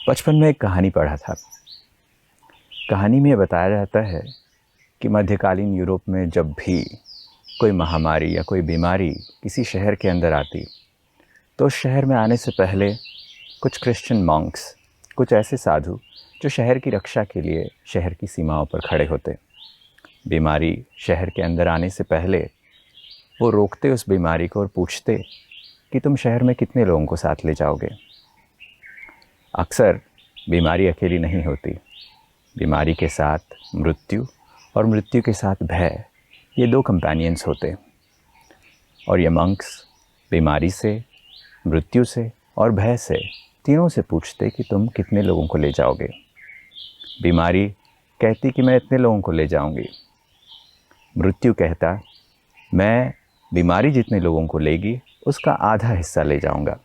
बचपन में एक कहानी पढ़ा था। कहानी में बताया जाता है कि मध्यकालीन यूरोप में जब भी कोई महामारी या कोई बीमारी किसी शहर के अंदर आती तो उस शहर में आने से पहले कुछ क्रिश्चियन मॉन्क्स, कुछ ऐसे साधु जो शहर की रक्षा के लिए शहर की सीमाओं पर खड़े होते, बीमारी शहर के अंदर आने से पहले वो रोकते उस बीमारी को और पूछते कि तुम शहर में कितने लोगों को साथ ले जाओगे। अक्सर बीमारी अकेली नहीं होती, बीमारी के साथ मृत्यु और मृत्यु के साथ भय, ये दो कंपेनियंस होते। और ये मंक्स बीमारी से, मृत्यु से और भय से, तीनों से पूछते कि तुम कितने लोगों को ले जाओगे। बीमारी कहती कि मैं इतने लोगों को ले जाऊंगी। मृत्यु कहता मैं बीमारी जितने लोगों को लेगी उसका आधा हिस्सा ले जाऊंगा।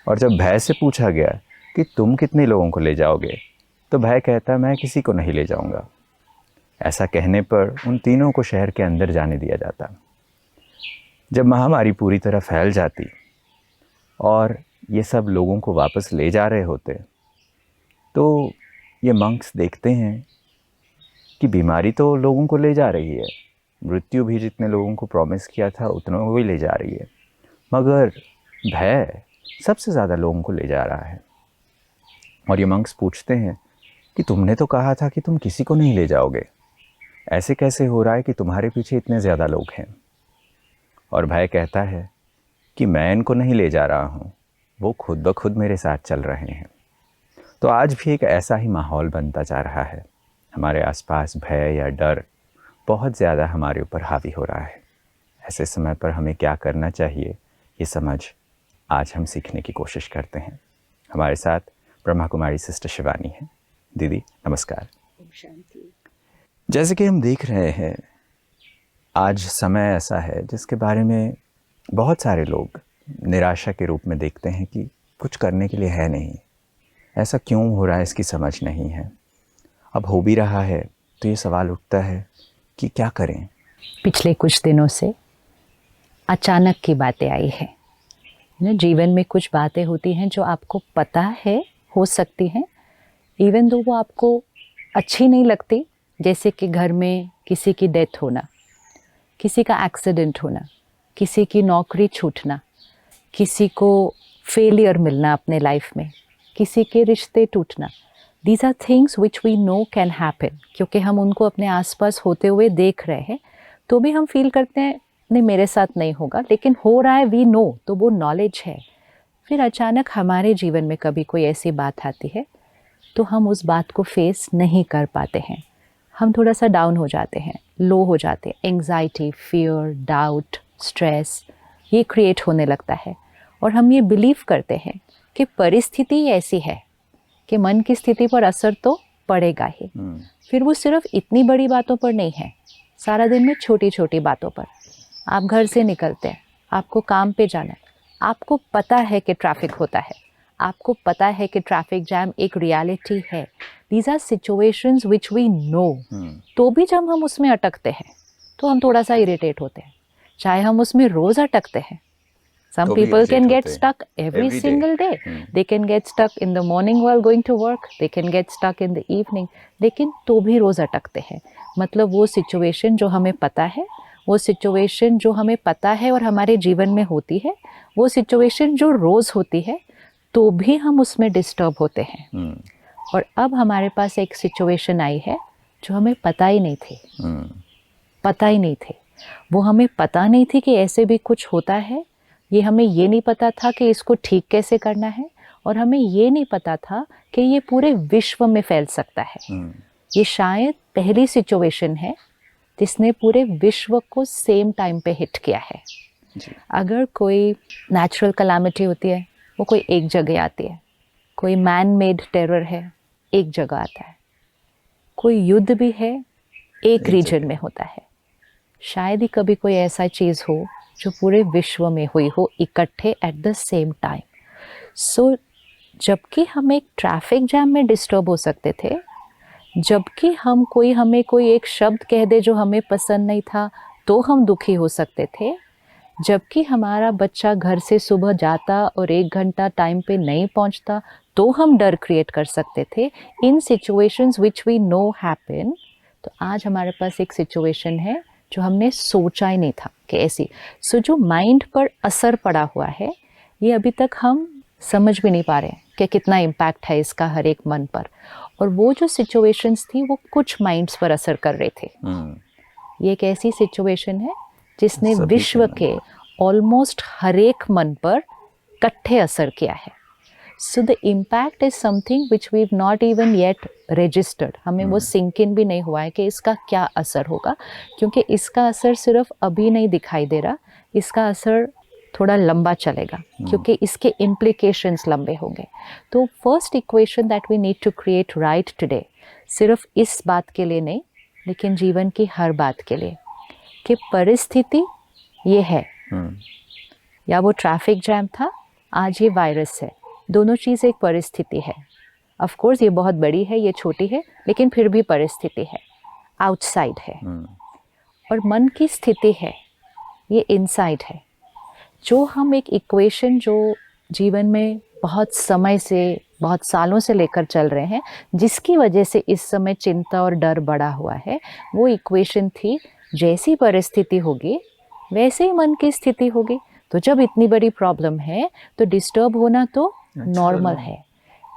और जब भय से पूछा गया कि तुम कितने लोगों को ले जाओगे तो भय कहता मैं किसी को नहीं ले जाऊंगा। ऐसा कहने पर उन तीनों को शहर के अंदर जाने दिया जाता। जब महामारी पूरी तरह फैल जाती और ये सब लोगों को वापस ले जा रहे होते तो ये मंक्स देखते हैं कि बीमारी तो लोगों को ले जा रही है, मृत्यु भी जितने लोगों को प्रॉमिस किया था उतनों को भी ले जा रही है, मगर भय सबसे ज़्यादा लोगों को ले जा रहा है। और ये मंक्स पूछते हैं कि तुमने तो कहा था कि तुम किसी को नहीं ले जाओगे, ऐसे कैसे हो रहा है कि तुम्हारे पीछे इतने ज़्यादा लोग हैं। और भय कहता है कि मैं इनको नहीं ले जा रहा हूँ, वो खुद ब खुद मेरे साथ चल रहे हैं। तो आज भी एक ऐसा ही माहौल बनता जा रहा है। हमारे आसपास भय या डर बहुत ज़्यादा हमारे ऊपर हावी हो रहा है। ऐसे समय पर हमें क्या करना चाहिए, ये समझ आज हम सीखने की कोशिश करते हैं। हमारे साथ ब्रह्मा कुमारी सिस्टर शिवानी है। दीदी नमस्कार। शांति। जैसे कि हम देख रहे हैं, आज समय ऐसा है जिसके बारे में बहुत सारे लोग निराशा के रूप में देखते हैं कि कुछ करने के लिए है नहीं, ऐसा क्यों हो रहा है इसकी समझ नहीं है। अब हो भी रहा है तो ये सवाल उठता है कि क्या करें। पिछले कुछ दिनों से अचानक की बातें आई है ना, जीवन में कुछ बातें होती हैं जो आपको पता है हो सकती हैं, इवन दो वो आपको अच्छी नहीं लगती, जैसे कि घर में किसी की डेथ होना, किसी का एक्सीडेंट होना, किसी की नौकरी छूटना, किसी को फेलियर मिलना अपने लाइफ में, किसी के रिश्ते टूटना। These are things which we know can happen, क्योंकि हम उनको अपने आसपास होते हुए देख रहे हैं तो भी हम फील करते हैं नहीं मेरे साथ नहीं होगा, लेकिन हो रहा है, वी नो, तो वो नॉलेज है। फिर अचानक हमारे जीवन में कभी कोई ऐसी बात आती है तो हम उस बात को फेस नहीं कर पाते हैं, हम थोड़ा सा डाउन हो जाते हैं, लो हो जाते हैं, एंग्जाइटी, फियर, डाउट, स्ट्रेस ये क्रिएट होने लगता है। और हम ये बिलीव करते हैं कि परिस्थिति ऐसी है कि मन की स्थिति पर असर तो पड़ेगा ही। फिर वो सिर्फ इतनी बड़ी बातों पर नहीं है, सारा दिन में छोटी छोटी बातों पर। आप घर से निकलते हैं, आपको काम पे जाना है, आपको पता है कि ट्रैफिक होता है, आपको पता है कि ट्रैफिक जैम एक रियलिटी है। These are situations which we know, तो भी जब हम उसमें अटकते हैं तो हम थोड़ा सा इरिटेट होते हैं, चाहे हम उसमें रोज अटकते हैं। Some people can get stuck every single day. They can get stuck in the morning while going to work. They can get stuck in the evening. लेकिन तो भी रोज़ अटकते हैं। मतलब वो सिचुएशन जो हमें पता है, वो सिचुएशन जो हमें पता है और हमारे जीवन में होती है, वो सिचुएशन जो रोज़ होती है तो भी हम उसमें डिस्टर्ब होते हैं। और अब हमारे पास एक सिचुएशन आई है जो हमें पता ही नहीं थी, पता ही नहीं थे। वो हमें पता नहीं थी कि ऐसे भी कुछ होता है, ये हमें ये नहीं पता था कि इसको ठीक कैसे करना है, और हमें ये नहीं पता था कि ये पूरे विश्व में फैल सकता है। ये शायद पहली सिचुएशन है जिसने पूरे विश्व को सेम टाइम पे हिट किया है। अगर कोई नेचुरल कलामिटी होती है वो कोई एक जगह आती है, कोई मैन मेड टेरर है एक जगह आता है, कोई युद्ध भी है एक रीजन में होता है, शायद ही कभी कोई ऐसा चीज़ हो जो पूरे विश्व में हुई हो इकट्ठे एट द सेम टाइम। सो जबकि हम एक ट्रैफिक जैम में डिस्टर्ब हो सकते थे, जबकि हमें कोई एक शब्द कह दे जो हमें पसंद नहीं था तो हम दुखी हो सकते थे, जबकि हमारा बच्चा घर से सुबह जाता और 1 घंटा टाइम पे नहीं पहुंचता तो हम डर क्रिएट कर सकते थे in situations which we know happen. तो आज हमारे पास एक सिचुएशन है जो हमने सोचा ही नहीं था कि ऐसी। सो जो माइंड पर असर पड़ा हुआ है ये अभी तक हम समझ भी नहीं पा रहे हैं कि कितना इम्पैक्ट है इसका हर एक मन पर। और वो जो सिचुएशंस थी वो कुछ माइंड्स पर असर कर रहे थे। ये एक ऐसी सिचुएशन है जिसने विश्व के ऑलमोस्ट हर एक मन पर इकट्ठे असर किया है। So the impact is something which we not even yet registered. हमें वो सिंक इन भी नहीं हुआ है कि इसका क्या असर होगा, क्योंकि इसका असर सिर्फ अभी नहीं दिखाई दे रहा, इसका असर थोड़ा लंबा चलेगा क्योंकि इसके इम्प्लीकेशंस लंबे होंगे। तो first equation that we need to create right today, सिर्फ इस बात के लिए नहीं लेकिन जीवन की हर बात के लिए, कि परिस्थिति ये है, या वो ट्रैफिक जैम था, आज ये वायरस है, दोनों चीज़ एक परिस्थिति है। ऑफ कोर्स ये बहुत बड़ी है, ये छोटी है, लेकिन फिर भी परिस्थिति है, आउटसाइड है। और मन की स्थिति है, ये इनसाइड है। जो हम एक इक्वेशन जो जीवन में बहुत समय से, बहुत सालों से लेकर चल रहे हैं, जिसकी वजह से इस समय चिंता और डर बढ़ा हुआ है, वो इक्वेशन थी जैसी परिस्थिति होगी वैसे ही मन की स्थिति होगी। तो जब इतनी बड़ी प्रॉब्लम है तो डिस्टर्ब होना तो नॉर्मल है,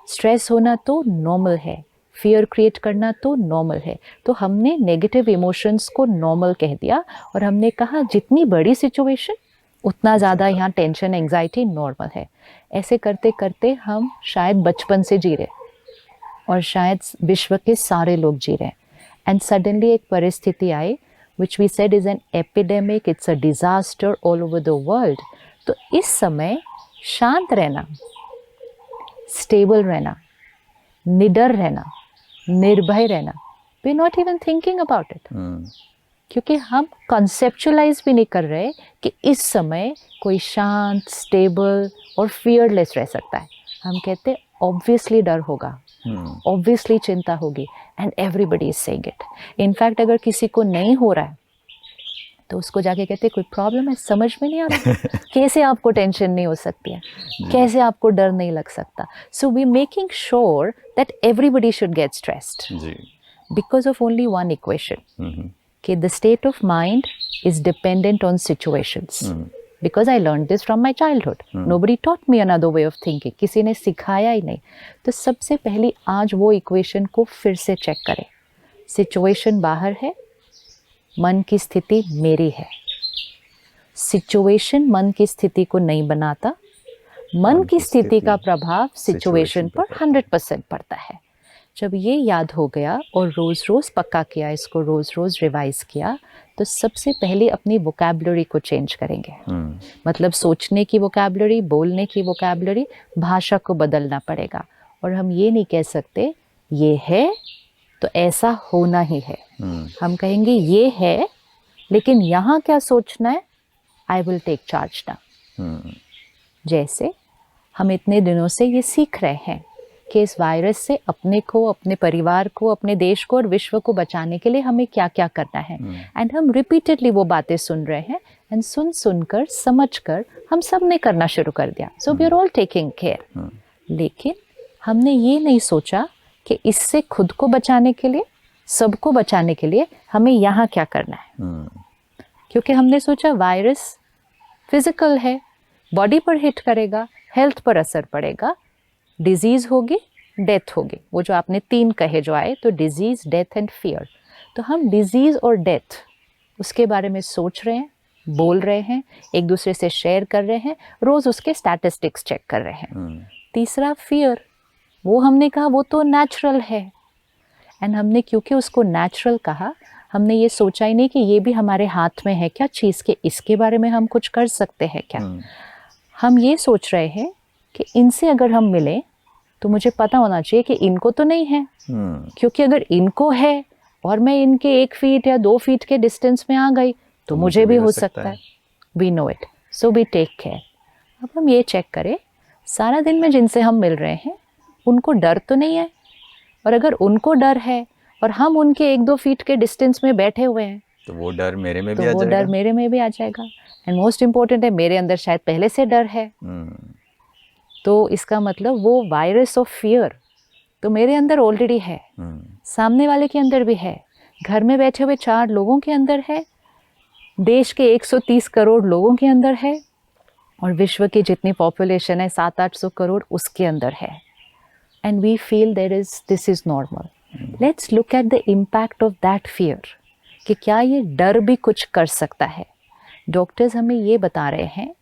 स्ट्रेस होना तो नॉर्मल है, फियर क्रिएट करना तो नॉर्मल है। तो हमने नेगेटिव इमोशंस को नॉर्मल कह दिया और हमने कहा जितनी बड़ी सिचुएशन उतना ज़्यादा यहाँ टेंशन, एंग्जाइटी नॉर्मल है। ऐसे करते करते हम शायद बचपन से जी रहे और शायद विश्व के सारे लोग जी रहे हैं। एंड सडनली एक परिस्थिति आई which we said is an epidemic, it's a disaster all over the world। तो इस समय शांत रहना, स्टेबल रहना, निडर रहना, निर्भय रहना, we're not even thinking about it। क्योंकि हम कॉन्सेप्चुलाइज भी नहीं कर रहे कि इस समय कोई शांत, स्टेबल और फियरलेस रह सकता है। हम कहते ऑब्वियसली डर होगा, ऑब्वियसली चिंता होगी, and everybody is saying it. In fact अगर किसी को नहीं हो रहा है तो उसको जाके कहते कोई प्रॉब्लम है, समझ में नहीं आ रहा कैसे आपको टेंशन नहीं हो सकती है, कैसे आपको डर नहीं लग सकता। So we making sure that everybody should get stressed because of only one equation कि the state of mind is dependent on situations। Because I learned this from my childhood। Nobody taught me another way of thinking। किसी ने सिखाया ही नहीं। तो सबसे पहले आज वो इक्वेशन को फिर से चेक करें। सिचुएशन बाहर है, मन की स्थिति मेरी है। सिचुएशन मन की स्थिति को नहीं बनाता, मन की स्थिति का प्रभाव सिचुएशन पर 100% पड़ता है। जब ये याद हो गया और रोज़ रोज़ पक्का किया, इसको रोज़ रोज़ रिवाइज किया, तो सबसे पहले अपनी वोकैबुलरी को चेंज करेंगे। मतलब सोचने की वोकैबुलरी, बोलने की वोकैबुलरी, भाषा को बदलना पड़ेगा। और हम ये नहीं कह सकते ये है तो ऐसा होना ही है। हम कहेंगे ये है लेकिन यहाँ क्या सोचना है, I will take charge now. जैसे हम इतने दिनों से ये सीख रहे हैं कि इस वायरस से अपने को, अपने परिवार को, अपने देश को और विश्व को बचाने के लिए हमें क्या क्या करना है। एंड हम रिपीटेडली वो बातें सुन रहे हैं, एंड सुनकर समझकर हम सब ने करना शुरू कर दिया। So we are all taking care. लेकिन हमने ये नहीं सोचा कि इससे खुद को बचाने के लिए, सबको बचाने के लिए हमें यहाँ क्या करना है। क्योंकि हमने सोचा वायरस फिजिकल है, बॉडी पर हिट करेगा, हेल्थ पर असर पड़ेगा, डिजीज़ होगी, डेथ होगी। वो जो आपने 3 कहे जो आए, तो डिजीज़, डेथ एंड फियर। तो हम डिजीज़ और डेथ उसके बारे में सोच रहे हैं, बोल रहे हैं, एक दूसरे से शेयर कर रहे हैं, रोज़ उसके स्टैटिस्टिक्स चेक कर रहे हैं। तीसरा फियर, वो हमने कहा वो तो नेचुरल है। एंड हमने क्योंकि उसको नेचुरल कहा, हमने ये सोचा ही नहीं कि ये भी हमारे हाथ में है क्या चीज़ के, इसके बारे में हम कुछ कर सकते हैं क्या। हम ये सोच रहे हैं कि इनसे अगर हम मिलें तो मुझे पता होना चाहिए कि इनको तो नहीं है। क्योंकि अगर इनको है और मैं इनके 1 फीट या 2 फीट के डिस्टेंस में आ गई तो मुझे भी हो सकता है। We know it, so we take care. अब हम ये चेक करें, सारा दिन में जिनसे हम मिल रहे हैं उनको डर तो नहीं है, और अगर उनको डर है और हम उनके 1-2 फीट के डिस्टेंस में बैठे हुए हैं तो वो डर मेरे में भी आ जाएगा। वो डर मेरे में भी आ जाएगा। एंड मोस्ट इम्पोर्टेंट है, मेरे अंदर शायद पहले से डर है। तो इसका मतलब वो वायरस ऑफ फियर तो मेरे अंदर ऑलरेडी है, सामने वाले के अंदर भी है, घर में बैठे हुए 4 लोगों के अंदर है, देश के 130 करोड़ लोगों के अंदर है, और विश्व की जितनी पॉपुलेशन है 700-800 करोड़ उसके अंदर है. And we feel this is normal. Let's look at the impact of that fear कि क्या ये डर भी कुछ कर सकता है. डॉक्टर्स हमें ये बता रहे हैं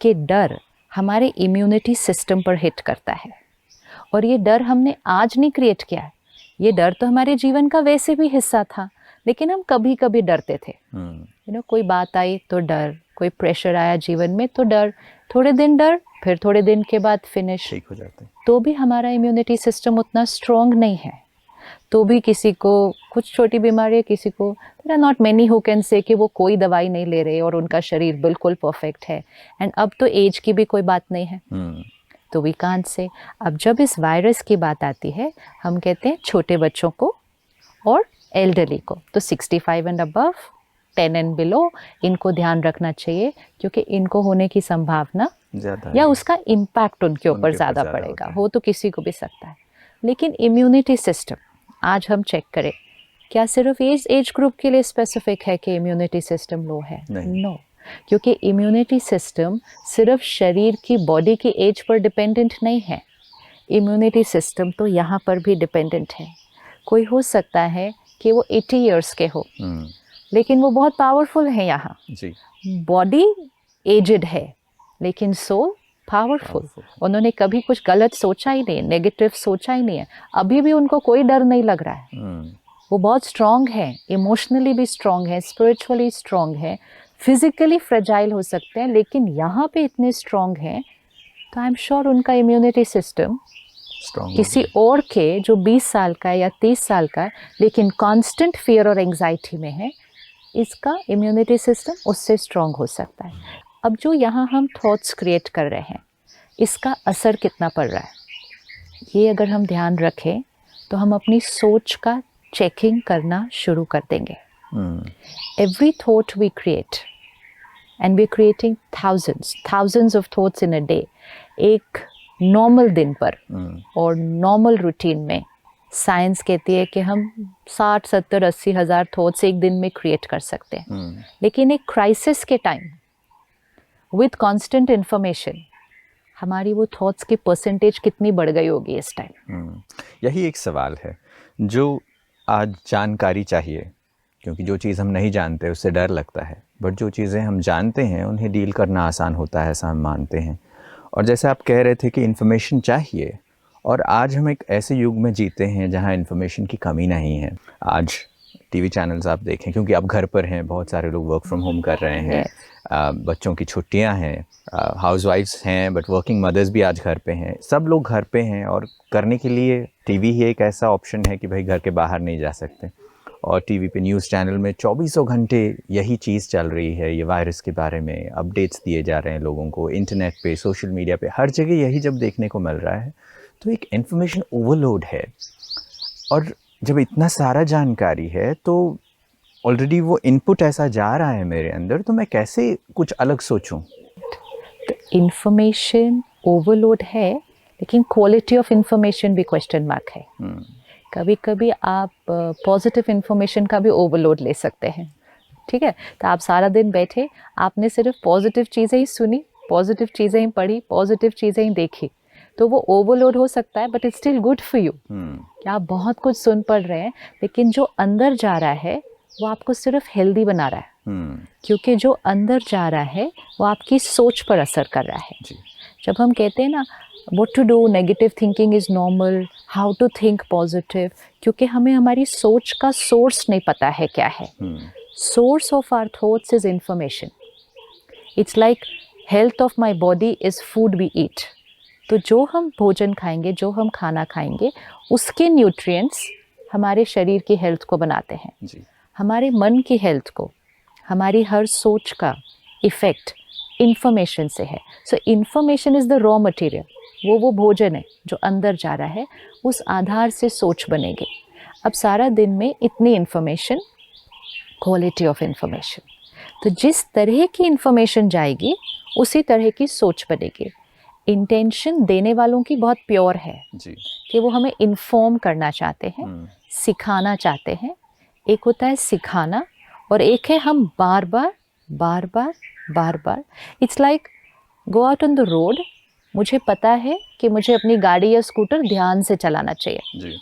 कि डर हमारे इम्यूनिटी सिस्टम पर हिट करता है, और ये डर हमने आज नहीं क्रिएट किया है. ये डर तो हमारे जीवन का वैसे भी हिस्सा था, लेकिन हम कभी कभी डरते थे. कोई बात आई तो डर, कोई प्रेशर आया जीवन में तो डर, थोड़े दिन डर, फिर थोड़े दिन के बाद फिनिश, ठीक हो जाते हैं. तो भी हमारा इम्यूनिटी सिस्टम उतना स्ट्रॉन्ग नहीं है. तो भी किसी को कुछ छोटी बीमारी है, किसी को there are not many who can say कि वो कोई दवाई नहीं ले रहे और उनका शरीर बिल्कुल परफेक्ट है. एंड अब तो एज की भी कोई बात नहीं है, तो वी कांट से. अब जब इस वायरस की बात आती है, हम कहते हैं छोटे बच्चों को और एल्डरली को, तो 65 एंड अबव, 10 एंड बिलो, इनको ध्यान रखना चाहिए, क्योंकि इनको होने की संभावना या उसका इम्पैक्ट उनके ऊपर ज़्यादा पड़ेगा. हो तो किसी को भी सकता है. लेकिन इम्यूनिटी सिस्टम आज हम चेक करें, क्या सिर्फ एज ग्रुप के लिए स्पेसिफिक है कि इम्यूनिटी सिस्टम लो है? नो, क्योंकि इम्यूनिटी सिस्टम सिर्फ शरीर की, बॉडी की एज पर डिपेंडेंट नहीं है. इम्यूनिटी सिस्टम तो यहाँ पर भी डिपेंडेंट है. कोई हो सकता है कि वो 80 इयर्स के हो, लेकिन वो बहुत पावरफुल है. यहाँ बॉडी एजड है, लेकिन सोल पावरफुल. उन्होंने कभी कुछ गलत सोचा ही नहीं, नेगेटिव सोचा ही नहीं है. अभी भी उनको कोई डर नहीं लग रहा है. वो बहुत स्ट्रांग है, इमोशनली भी स्ट्रांग है, स्पिरिचुअली स्ट्रांग है, फिजिकली फ्रेजाइल हो सकते हैं, लेकिन यहाँ पे इतने स्ट्रांग हैं, तो आई एम श्योर उनका इम्यूनिटी सिस्टम किसी और के जो 20 साल का है या 30 साल का है, लेकिन कांस्टेंट फियर और एंजाइटी में है, इसका इम्यूनिटी सिस्टम उससे स्ट्रांग हो सकता है. अब जो यहाँ हम थॉट्स क्रिएट कर रहे हैं, इसका असर कितना पड़ रहा है, ये अगर हम ध्यान रखें तो हम अपनी सोच का चेकिंग करना शुरू कर देंगे. Every thought we create, and we're creating thousands of thoughts in a day. एक नॉर्मल दिन पर और नॉर्मल रूटीन में साइंस कहती है कि हम 60, 70, 80 हज़ार थॉट्स एक दिन में क्रिएट कर सकते हैं. लेकिन एक क्राइसिस के टाइम विथ कांस्टेंट इन्फॉर्मेशन, हमारी वो थॉट्स की परसेंटेज कितनी बढ़ गई होगी इस टाइम. यही एक सवाल है जो आज जानकारी चाहिए, क्योंकि जो चीज़ हम नहीं जानते उससे डर लगता है, बट जो चीज़ें हम जानते हैं उन्हें डील करना आसान होता है, ऐसा हम मानते हैं. और जैसे आप कह रहे थे कि इन्फॉर्मेशन चाहिए, और आज हम एक ऐसे युग में जीते हैं जहां इन्फॉर्मेशन की कमी नहीं है. आज टीवी चैनल्स आप देखें, क्योंकि आप घर पर हैं, बहुत सारे लोग वर्क फ्रॉम होम कर रहे हैं, बच्चों की छुट्टियां हैं, हाउसवाइफ्स हैं, बट वर्किंग मदर्स भी आज घर पे हैं, सब लोग घर पे हैं, और करने के लिए टीवी ही एक ऐसा ऑप्शन है कि भाई घर के बाहर नहीं जा सकते. और टीवी पे न्यूज़ चैनल में 24 घंटे यही चीज़ चल रही है, ये वायरस के बारे में अपडेट्स दिए जा रहे हैं लोगों को, इंटरनेट पे, सोशल मीडिया पे, हर जगह यही जब देखने को मिल रहा है, तो एक इन्फॉर्मेशन ओवरलोड है. और जब इतना सारा जानकारी है तो ऑलरेडी वो इनपुट ऐसा जा रहा है मेरे अंदर, तो मैं कैसे कुछ अलग सोचूं? इंफॉर्मेशन ओवरलोड है, लेकिन क्वालिटी ऑफ इंफॉर्मेशन भी क्वेश्चन मार्क है. कभी कभी आप पॉजिटिव इन्फॉर्मेशन का भी ओवरलोड ले सकते हैं. ठीक है, तो आप सारा दिन बैठे, आपने सिर्फ पॉजिटिव चीज़ें ही सुनी, पॉजिटिव चीज़ें ही पढ़ी, पॉजिटिव चीज़ें ही देखी, तो वो ओवरलोड हो सकता है, but it's still good for you कि आप बहुत कुछ सुन पढ़ रहे हैं, लेकिन जो अंदर जा रहा है वो आपको सिर्फ हेल्दी बना रहा है. क्योंकि जो अंदर जा रहा है वो आपकी सोच पर असर कर रहा है. जब हम कहते हैं ना what to do, negative thinking is normal, how to think positive, क्योंकि हमें हमारी सोच का सोर्स नहीं पता है क्या है. Source of our thoughts is information. It's like health of my body is food we eat. तो जो हम भोजन खाएंगे, जो हम खाना खाएंगे, उसके न्यूट्रिएंट्स हमारे शरीर की हेल्थ को बनाते हैं. हमारे मन की हेल्थ को, हमारी हर सोच का इफेक्ट इंफॉर्मेशन से है. सो information is the raw material. वो भोजन है जो अंदर जा रहा है, उस आधार से सोच बनेगी. अब सारा दिन में इतनी इन्फॉर्मेशन, क्वालिटी ऑफ इन्फॉर्मेशन, तो जिस तरह की इन्फॉर्मेशन जाएगी उसी तरह की सोच बनेगी. इंटेंशन देने वालों की बहुत प्योर है जी। कि वो हमें इन्फॉर्म करना चाहते हैं, सिखाना चाहते हैं। एक होता है सिखाना और एक है हम बार बार it's like go out on the road. मुझे पता है कि मुझे अपनी गाड़ी या स्कूटर ध्यान से चलाना चाहिए जी।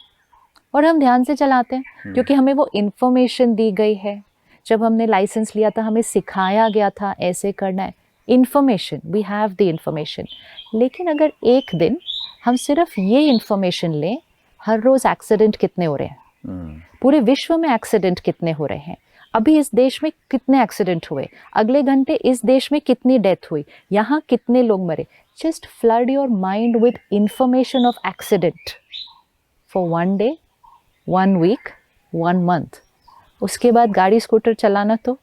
और हम ध्यान से चलाते हैं क्योंकि हमें वो इन्फॉर्मेशन दी गई है। जब हमने लाइसेंस लिया था हमें सिखाया गया था ऐसे करना है। Information, we have the information. लेकिन अगर एक दिन हम सिर्फ ये इन्फॉर्मेशन लें, हर रोज़ एक्सीडेंट कितने हो रहे हैं, पूरे विश्व में एक्सीडेंट कितने हो रहे हैं, अभी इस देश में कितने एक्सीडेंट हुए, अगले घंटे इस देश में कितनी डेथ हुई, यहाँ कितने लोग मरे। Just flood your mind with information of accident for 1 day, 1 week, 1 month. उसके बाद गाड़ी स्कूटर चलाना तो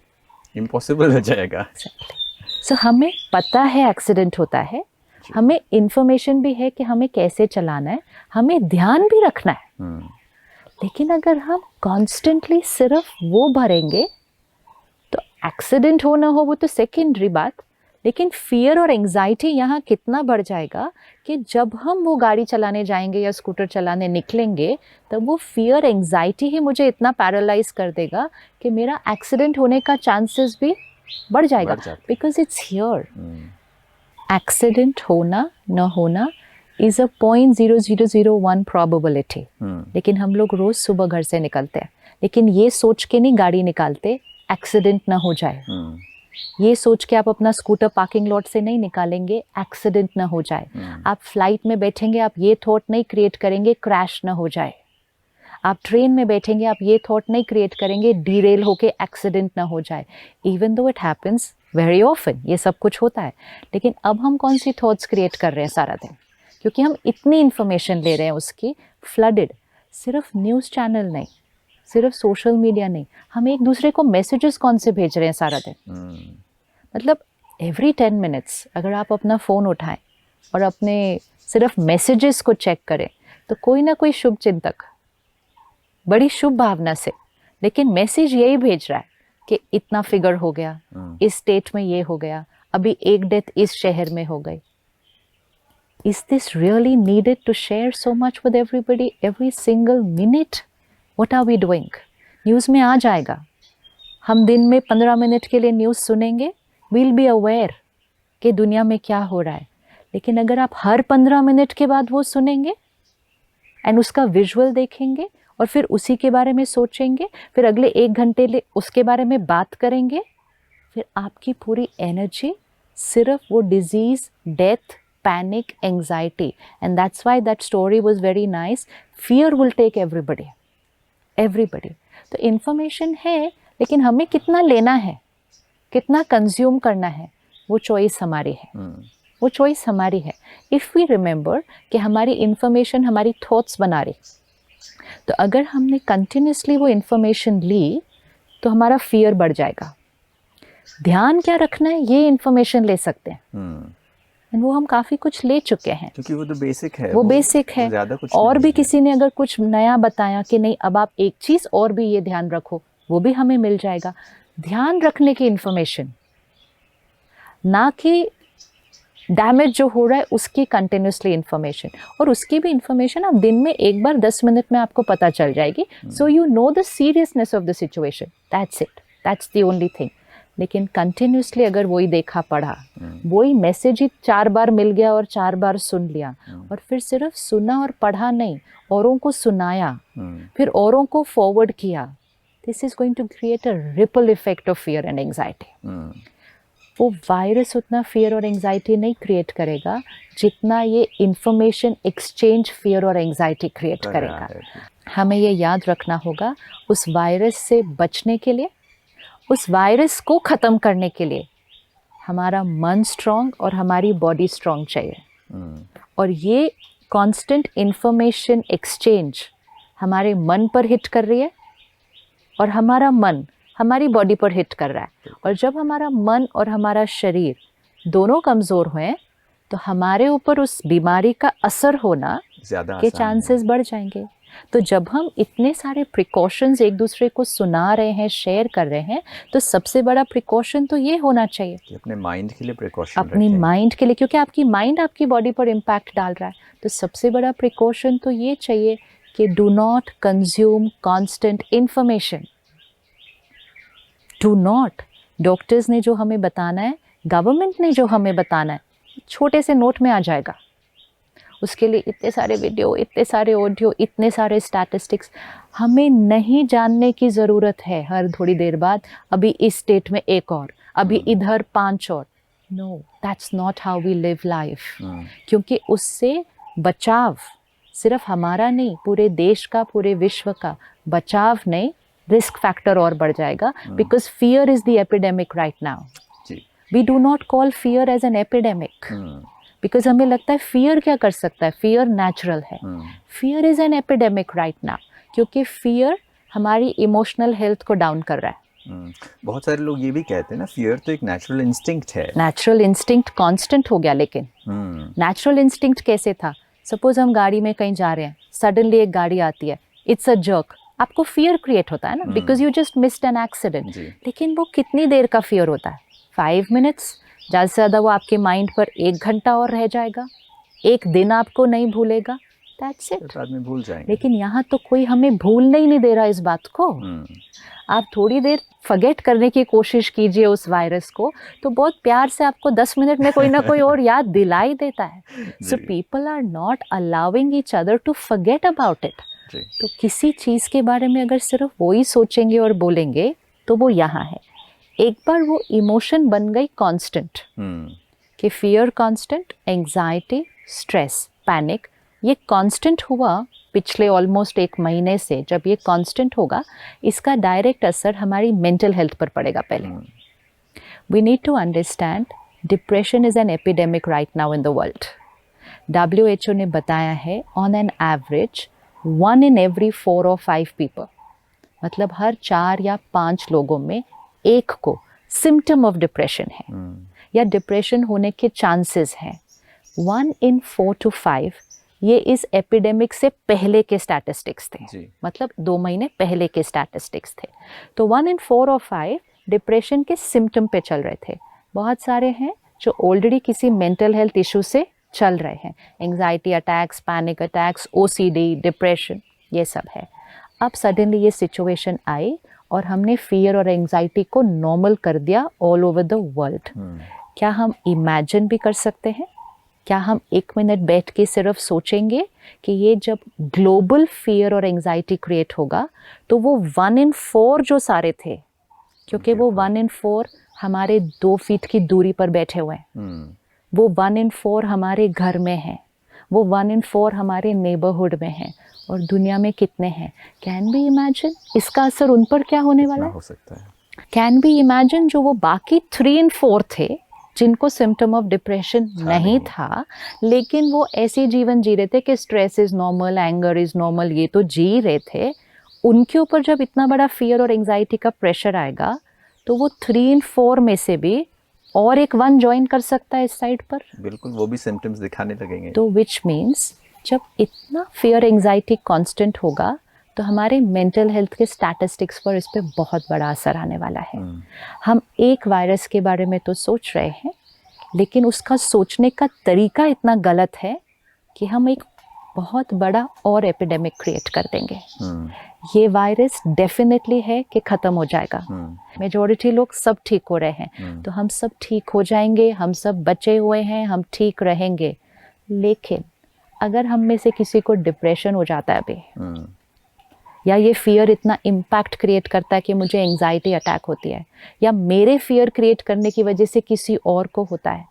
इम्पॉसिबल हो जाएगा। सो हमें पता है एक्सीडेंट होता है, हमें इंफॉर्मेशन भी है कि हमें कैसे चलाना है, हमें ध्यान भी रखना है। लेकिन अगर हम कॉन्स्टेंटली सिर्फ वो भरेंगे तो एक्सीडेंट हो ना हो वो तो सेकेंडरी बात, लेकिन फियर और एंजाइटी यहाँ कितना बढ़ जाएगा कि जब हम वो गाड़ी चलाने जाएंगे या स्कूटर चलाने निकलेंगे तब वो फियर एंजाइटी ही मुझे इतना पैरालाइज कर देगा कि मेरा एक्सीडेंट होने का चांसेस भी बढ़ जाएगा, बिकॉज इट्स हियर। एक्सीडेंट होना न होना इज अ 0.0001 प्रोबेबिलिटी। लेकिन हम लोग रोज सुबह घर से निकलते हैं, लेकिन ये सोच के नहीं गाड़ी निकालते एक्सीडेंट ना हो जाए। ये सोच के आप अपना स्कूटर पार्किंग लॉट से नहीं निकालेंगे एक्सीडेंट ना हो जाए। आप फ्लाइट में बैठेंगे, आप ये थॉट नहीं क्रिएट करेंगे क्रैश ना हो जाए। आप ट्रेन में बैठेंगे, आप ये थॉट नहीं क्रिएट करेंगे डीरेल होके एक्सीडेंट ना हो जाए। Even though it happens very often, ये सब कुछ होता है, लेकिन अब हम कौन सी थॉट्स क्रिएट कर रहे हैं सारा दिन, क्योंकि हम इतनी इन्फॉर्मेशन ले रहे हैं उसकी फ्लडेड। सिर्फ न्यूज़ चैनल नहीं, सिर्फ सोशल मीडिया नहीं, हम एक दूसरे को मैसेजेस कौन से भेज रहे हैं सारा दिन। मतलब एवरी 10 मिनट्स अगर आप अपना फ़ोन उठाएं और अपने सिर्फ मैसेजेस को चेक करें तो कोई ना कोई शुभ चिंतक बड़ी शुभ भावना से, लेकिन मैसेज यही भेज रहा है कि इतना फिगर हो गया, इस स्टेट में ये हो गया, अभी एक डेथ इस शहर में हो गई। Is this really needed to share so much with everybody every single minute? What are we doing? News में आ जाएगा, हम दिन में 15 मिनट के लिए न्यूज़ सुनेंगे, we'll be aware कि दुनिया में क्या हो रहा है। लेकिन अगर आप हर 15 मिनट के बाद वो सुनेंगे एंड उसका विजुअल देखेंगे और फिर उसी के बारे में सोचेंगे, फिर अगले 1 घंटे उसके बारे में बात करेंगे, फिर आपकी पूरी एनर्जी सिर्फ वो disease, death, panic, anxiety, and that's why that story was very nice. Fear will take everybody. तो information है, लेकिन हमें कितना लेना है, कितना कंज्यूम करना है, वो चॉइस हमारी है। वो चॉइस हमारी है। इफ़ वी रिमेंबर कि हमारी information हमारी थॉट्स बना रही, तो अगर हमने कंटिन्यूसली वो information ली तो हमारा फियर बढ़ जाएगा। ध्यान क्या रखना है ये information ले सकते हैं, वो हम काफ़ी कुछ ले चुके हैं, क्योंकि वो तो बेसिक है। वो बेसिक है। और भी किसी ने अगर कुछ नया बताया कि नहीं अब आप एक चीज़ और भी ये ध्यान रखो, वो भी हमें मिल जाएगा। ध्यान रखने की इन्फॉर्मेशन, ना कि डैमेज जो हो रहा है उसकी कंटिन्यूसली इन्फॉर्मेशन। और उसकी भी इन्फॉर्मेशन आप दिन में एक बार 10 मिनट में आपको पता चल जाएगी, so you know the seriousness of the situation, that's it, that's the only thing. लेकिन कंटिन्यूसली अगर वही देखा पढ़ा, वही मैसेज ही 4 बार मिल गया और 4 बार सुन लिया, और फिर सिर्फ सुना और पढ़ा नहीं, औरों को सुनाया, फिर औरों को फॉरवर्ड किया, this is going to create a ripple effect of fear and anxiety. वो वायरस उतना फियर और एंजाइटी नहीं क्रिएट करेगा जितना ये इंफॉर्मेशन एक्सचेंज फियर और एंजाइटी क्रिएट करेगा। हमें ये याद रखना होगा, उस वायरस से बचने के लिए, उस वायरस को ख़त्म करने के लिए हमारा मन स्ट्रॉन्ग और हमारी बॉडी स्ट्रॉन्ग चाहिए। और ये कांस्टेंट इंफॉर्मेशन एक्सचेंज हमारे मन पर हिट कर रही है और हमारा मन हमारी बॉडी पर हिट कर रहा है। और जब हमारा मन और हमारा शरीर दोनों कमज़ोर हुए तो हमारे ऊपर उस बीमारी का असर होना ज़्यादा के आसान है। चांसेस बढ़ जाएंगे। तो जब हम इतने सारे प्रिकॉशंस एक दूसरे को सुना रहे हैं, शेयर कर रहे हैं, तो सबसे बड़ा प्रिकॉशन तो ये होना चाहिए कि अपने माइंड के लिए प्रिकॉशन अपनी रखें। माइंड के लिए, क्योंकि आपकी माइंड आपकी बॉडी पर इम्पैक्ट डाल रहा है। तो सबसे बड़ा प्रिकॉशन तो ये चाहिए कि do not consume constant information. Do not, doctors ने जो हमें बताना है, गवर्नमेंट ने जो हमें बताना है, छोटे से नोट में आ जाएगा। उसके लिए इतने सारे वीडियो, इतने सारे ऑडियो, इतने सारे स्टैटिस्टिक्स हमें नहीं जानने की ज़रूरत है। हर थोड़ी देर बाद अभी इस स्टेट में एक और, अभी इधर 5 और। No, that's not how we live life. क्योंकि उससे बचाव सिर्फ हमारा नहीं, पूरे देश का, पूरे विश्व का बचाव नहीं, रिस्क फैक्टर और बढ़ जाएगा। Because fear is the epidemic right now. We do not call fear as an epidemic, because हमें लगता है फियर क्या कर सकता है, फियर नेचुरल है। Fear is an epidemic right now, क्योंकि फियर हमारी इमोशनल हेल्थ को डाउन कर रहा है। बहुत सारे लोग ये भी कहते हैं ना, फियर तो एक नेचुरल इंस्टिंक्ट है। नेचुरल इंस्टिंक्ट कांस्टेंट हो गया, लेकिन नेचुरल इंस्टिंक्ट कैसे था? सपोज हम गाड़ी में कहीं जा रहे हैं, सडनली एक गाड़ी आती है, इट्स अ जर्क, आपको फियर क्रिएट होता है ना, because you just missed an accident. लेकिन वो कितनी देर का फियर होता है? 5 मिनट्स, ज़्यादा से ज़्यादा वो आपके माइंड पर 1 घंटा और रह जाएगा, 1 दिन आपको नहीं भूलेगा, दैट्स इट। बाद में भूल जाएंगे। लेकिन यहाँ तो कोई हमें भूलने ही नहीं दे रहा इस बात को। आप थोड़ी देर फॉरगेट करने की कोशिश कीजिए उस वायरस को, तो बहुत प्यार से आपको 10 मिनट में कोई ना कोई और याद दिला ही देता है। So people are not allowing each other to forget about it. तो किसी चीज़ के बारे में अगर सिर्फ वो ही सोचेंगे और बोलेंगे, तो वो यहाँ है। एक बार वो इमोशन बन गई कांस्टेंट, कि fear constant, anxiety, stress, panic, ये कांस्टेंट हुआ पिछले ऑलमोस्ट 1 महीने से। जब ये कांस्टेंट होगा, इसका डायरेक्ट असर हमारी मेंटल हेल्थ पर पड़ेगा। पहले we need to understand depression is an epidemic right now in the world. WHO ने बताया है, on an average 1 in every 4 or 5 people, मतलब हर 4 या 5 लोगों में एक को सिम्टम ऑफ डिप्रेशन है, या डिप्रेशन होने के चांसेस हैं। 1 in 4 to 5, ये इस एपिडेमिक से पहले के स्टैटिस्टिक्स थे, मतलब 2 महीने पहले के स्टैटिस्टिक्स थे। तो 1 in 4 or 5 डिप्रेशन के सिम्टम पे चल रहे थे। बहुत सारे हैं जो ऑलरेडी किसी मेंटल हेल्थ इशू से चल रहे हैं, anxiety attacks, panic attacks, OCD, depression, ये सब है। अब सडनली ये सिचुएशन आई और हमने फियर और एंजाइटी को नॉर्मल कर दिया ऑल ओवर द वर्ल्ड। क्या हम इमेजिन भी कर सकते हैं? क्या हम 1 मिनट बैठ के सिर्फ सोचेंगे कि ये जब ग्लोबल फियर और एंजाइटी क्रिएट होगा, तो वो 1 in 4 जो सारे थे, क्योंकि वो 1 in 4 हमारे 2 फीट की दूरी पर बैठे हुए हैं, वो 1 in 4 हमारे घर में हैं, वो 1 in 4 हमारे नेबरहुड में हैं, और दुनिया में कितने हैं? कैन बी इमेजिन इसका असर उन पर क्या होने वाला है? हो सकता है। कैन बी इमेजिन जो वो बाकी 3 in 4 थे, जिनको सिम्टम ऑफ डिप्रेशन नहीं था, लेकिन वो ऐसे जीवन जी रहे थे कि stress is normal, anger is normal, ये तो जी रहे थे। उनके ऊपर जब इतना बड़ा फियर और एंजाइटी का प्रेशर आएगा, तो वो 3 in 4 में से भी और एक 1 ज्वाइन कर सकता है इस साइड पर। बिल्कुल, वो भी सिम्टम्स दिखाने लगेंगे। तो विच मीन्स जब इतना फियर एंजाइटी कांस्टेंट होगा, तो हमारे मेंटल हेल्थ के स्टैटिस्टिक्स पर इस पर बहुत बड़ा असर आने वाला है। हम एक वायरस के बारे में तो सोच रहे हैं, लेकिन उसका सोचने का तरीका इतना गलत है कि हम एक बहुत बड़ा और एपिडेमिक क्रिएट कर देंगे। ये वायरस डेफिनेटली है कि ख़त्म हो जाएगा। मेजॉरिटी लोग सब ठीक हो रहे हैं, तो हम सब ठीक हो जाएंगे, हम सब बचे हुए हैं, हम ठीक रहेंगे। लेकिन अगर हम में से किसी को डिप्रेशन हो जाता है अभी, या ये फियर इतना इम्पैक्ट क्रिएट करता है कि मुझे एंजाइटी अटैक होती है, या मेरे फियर क्रिएट करने की वजह से किसी और को होता है,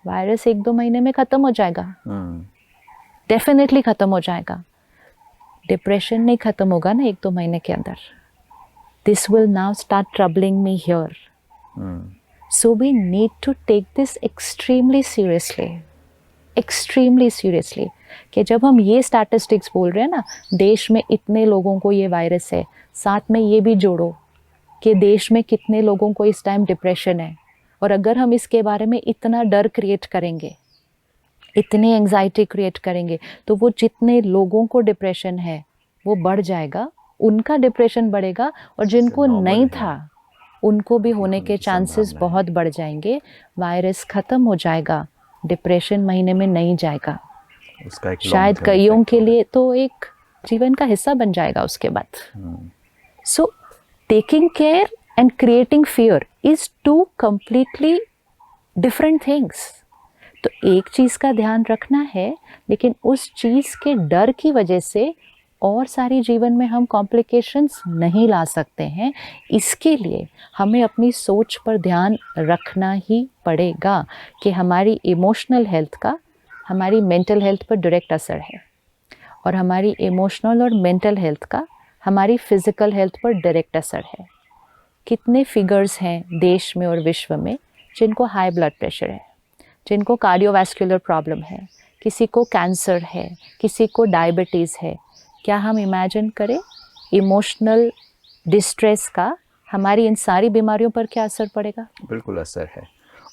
वायरस 1-2 महीने में ख़त्म हो जाएगा। डेफिनेटली ख़त्म हो जाएगा। डिप्रेशन नहीं ख़त्म होगा ना 1-2 महीने के अंदर। This will now start troubling me here. So we need to take this extremely seriously, extremely seriously, कि जब हम ये स्टैटिस्टिक्स बोल रहे हैं ना, देश में इतने लोगों को ये वायरस है, साथ में ये भी जोड़ो कि देश में कितने लोगों को इस टाइम डिप्रेशन है, और अगर हम इसके बारे में इतना डर क्रिएट करेंगे, इतने एंजाइटी क्रिएट करेंगे, तो वो जितने लोगों को डिप्रेशन है वो बढ़ जाएगा, उनका डिप्रेशन बढ़ेगा, और जिनको normal नहीं है। था उनको भी ठीक होने होने के की चांसेस संभावना है। बहुत बढ़ जाएंगे। वायरस ख़त्म हो जाएगा, डिप्रेशन महीने में नहीं जाएगा, उसका एक लॉन्ग शायद टर्म कईयों इफेक्ट के होगा। लिए तो एक जीवन का हिस्सा बन जाएगा उसके बाद। So taking care and creating fear is two completely different things. तो एक चीज़ का ध्यान रखना है, लेकिन उस चीज़ के डर की वजह से और सारी जीवन में हम कॉम्प्लिकेशंस नहीं ला सकते हैं। इसके लिए हमें अपनी सोच पर ध्यान रखना ही पड़ेगा कि हमारी इमोशनल हेल्थ का हमारी मेंटल हेल्थ पर डायरेक्ट असर है, और हमारी इमोशनल और मेंटल हेल्थ का हमारी फिज़िकल हेल्थ पर डायरेक्ट असर है। कितने फिगर्स हैं देश में और विश्व में जिनको हाई ब्लड प्रेशर है, जिनको कार्डियोवैस्कुलर प्रॉब्लम है, किसी को कैंसर है, किसी को डायबिटीज़ है। क्या हम इमेजिन करें इमोशनल डिस्ट्रेस का हमारी इन सारी बीमारियों पर क्या असर पड़ेगा? बिल्कुल असर है।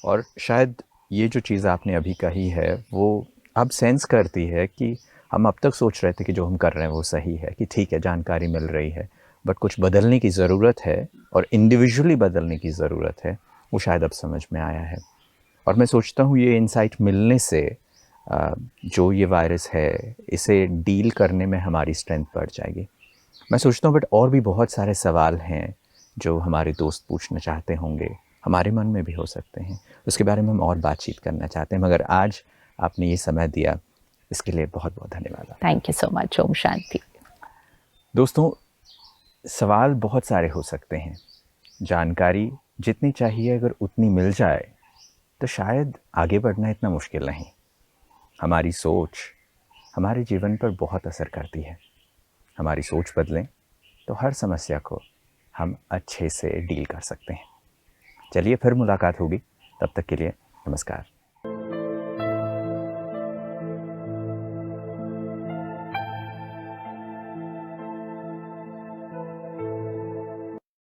और शायद ये जो चीज़ आपने अभी कही है वो अब सेंस करती है कि हम अब तक सोच रहे थे कि जो हम कर रहे हैं वो सही है, कि ठीक है जानकारी मिल रही है, बट कुछ बदलने की ज़रूरत है और इंडिविजुअली बदलने की ज़रूरत है, वो शायद अब समझ में आया है। और मैं सोचता हूँ ये इंसाइट मिलने से जो ये वायरस है इसे डील करने में हमारी स्ट्रेंथ बढ़ जाएगी। मैं सोचता हूँ बट और भी बहुत सारे सवाल हैं जो हमारे दोस्त पूछना चाहते होंगे, हमारे मन में भी हो सकते हैं, उसके बारे में हम और बातचीत करना चाहते हैं, मगर आज आपने ये समय दिया इसके लिए बहुत बहुत धन्यवाद। Thank you so much. ओम शांति। दोस्तों, सवाल बहुत सारे हो सकते हैं, जानकारी जितनी चाहिए अगर उतनी मिल जाए तो शायद आगे बढ़ना इतना मुश्किल नहीं। हमारी सोच हमारे जीवन पर बहुत असर करती है। हमारी सोच बदलें तो हर समस्या को हम अच्छे से डील कर सकते हैं। चलिए फिर मुलाकात होगी, तब तक के लिए नमस्कार।